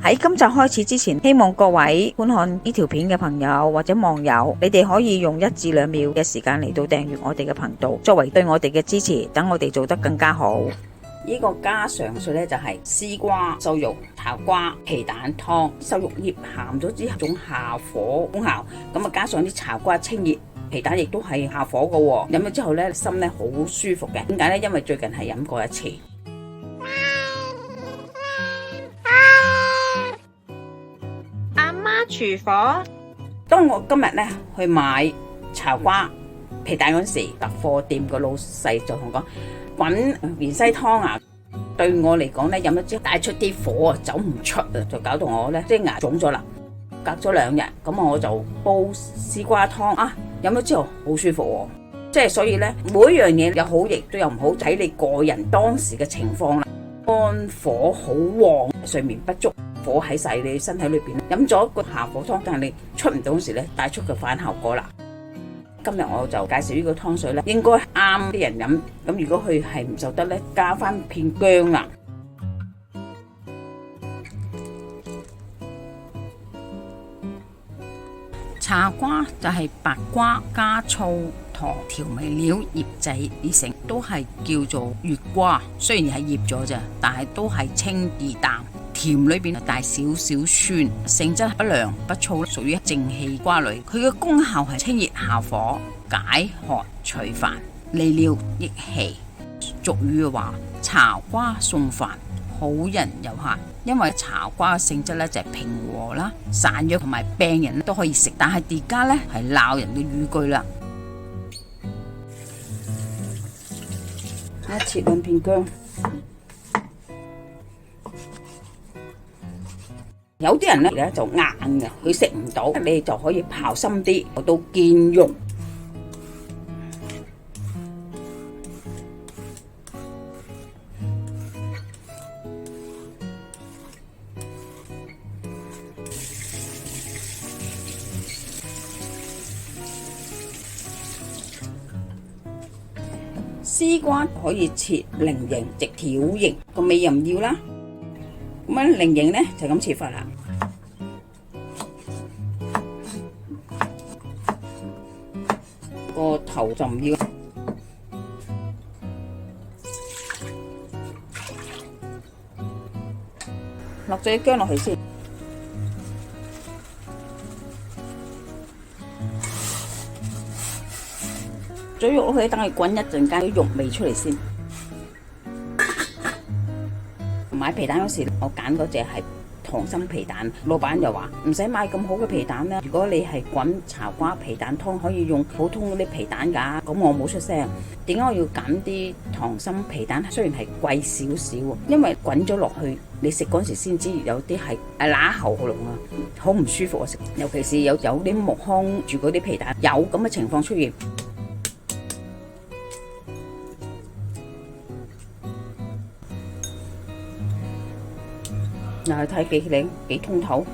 喺今集開始之前，希望各位觀看呢條片嘅朋友或者網友，你哋可以用1至2秒嘅時間嚟到訂閱我哋嘅頻道，作為對我哋嘅支持，等我哋做得更加好。呢個家常菜呢，就係絲瓜、瘦肉、炒瓜、皮蛋湯。瘦肉醃鹹咗之後，種下火功效，咁加上啲炒瓜清熱，皮蛋亦都係下火嘅喎。飲咗之後呢，心呢好舒服嘅。點解呢？因為最近係飲過一次。阿媽廚房。當我今日呢去買炒瓜、皮蛋嗰時，特貨店個老細就同我講，滾芫茜湯啊，對我嚟講咧，飲咗之後帶出啲火啊，走唔出啊，就搞到我咧即係牙腫咗啦。隔咗2日，咁我就煲絲瓜湯啊，飲咗之後好舒服喎。即係所以咧，每一樣嘢有好亦都有唔好，睇你個人當時嘅情況啦。肝火好旺，睡眠不足，火喺晒你身體裏邊，飲咗個下火湯，但係你出唔到嗰時咧，帶出個反效果啦。今日我就介紹呢個湯水咧，應該啱啲人飲。咁如果佢係唔受得咧，加翻片薑啦。茶瓜就係白瓜加醋、糖調味料醃製而成，都係叫做月瓜。雖然係醃咗咋，但係都係清而淡，甜裏邊帶少少酸，性質不涼不燥，屬於正氣瓜類。佢嘅功效係清熱下火、解渴除煩、利尿益氣。俗語話茶瓜送飯，好人有限。因為茶瓜嘅性質咧就係平和啦，散藥同埋病人都可以食，但係而家咧係鬧人嘅語句啦。切2片薑，有啲人咧就硬嘅，佢食唔到，你就可以刨深啲，到見肉。絲瓜可以切菱形、直條形，個尾又唔要啦。咁樣菱形呢就咁切法啦。個頭就唔要，落咗啲薑落去先。咗肉落去，等佢滾一陣間，啲肉味出嚟先。買皮蛋嗰時，我揀嗰隻係溏心皮蛋。老闆又話唔使買咁好嘅皮蛋啦。如果你係滾茶瓜皮蛋湯，可以用普通嗰啲皮蛋㗎。咁我冇出聲。點解我要揀啲溏心皮蛋？雖然係貴少少，因為滾咗落去，你食嗰時先知有啲係乸喉嚨啊，好唔舒服啊食。尤其是有啲木糠住嗰啲皮蛋，有咁嘅情況出現。又係睇幾靚幾通透，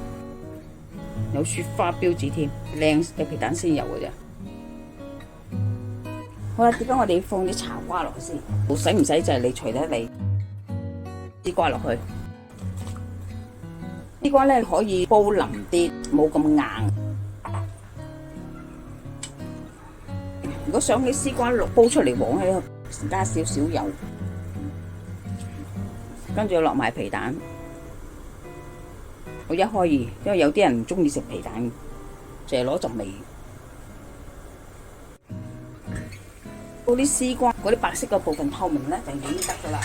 有雪花標誌添，靚嘅皮蛋先有嘅啫。好啦，點解我哋放啲茶瓜落去先？使唔使就係你隨得你絲瓜落去。絲瓜咧可以煲腍啲，冇咁硬。如果想啲絲瓜煲出嚟黃咧，加少少油，跟住落埋皮蛋。我1開2，因為有啲人唔中意食皮蛋，淨係攞陣味。嗰啲絲瓜嗰啲白色嘅部分透明咧，就已經得噶啦。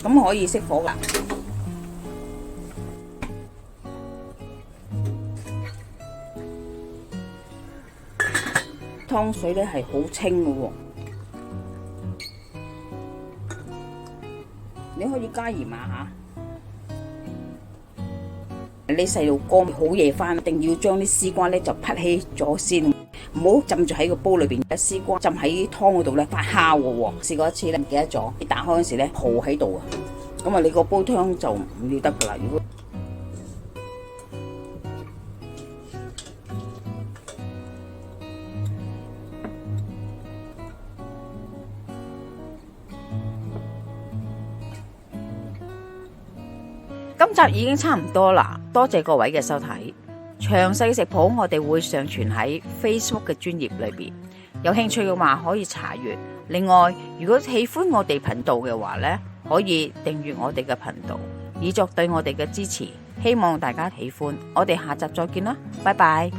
咁可以熄火噶。湯水咧係好清嘅喎，你可以加鹽啊嚇。你細路哥好夜翻，一定要將啲絲瓜咧就劈起咗先，唔好浸住喺個煲裏邊。絲瓜浸喺湯嗰度咧發酵嘅喎。試過一次咧，唔記得咗，你打開嗰時咧泡喺度啊，咁啊你個煲湯就唔要得噶啦。如果今集已經差唔多啦，多謝各位嘅收睇。詳細食譜我哋會上傳喺 Facebook 嘅專頁裏邊，有興趣嘅話可以查閱。另外，如果喜歡我哋頻道嘅話呢，可以訂閱我哋嘅頻道，以作對我哋嘅支持。希望大家喜歡，我哋下集再見啦，拜拜。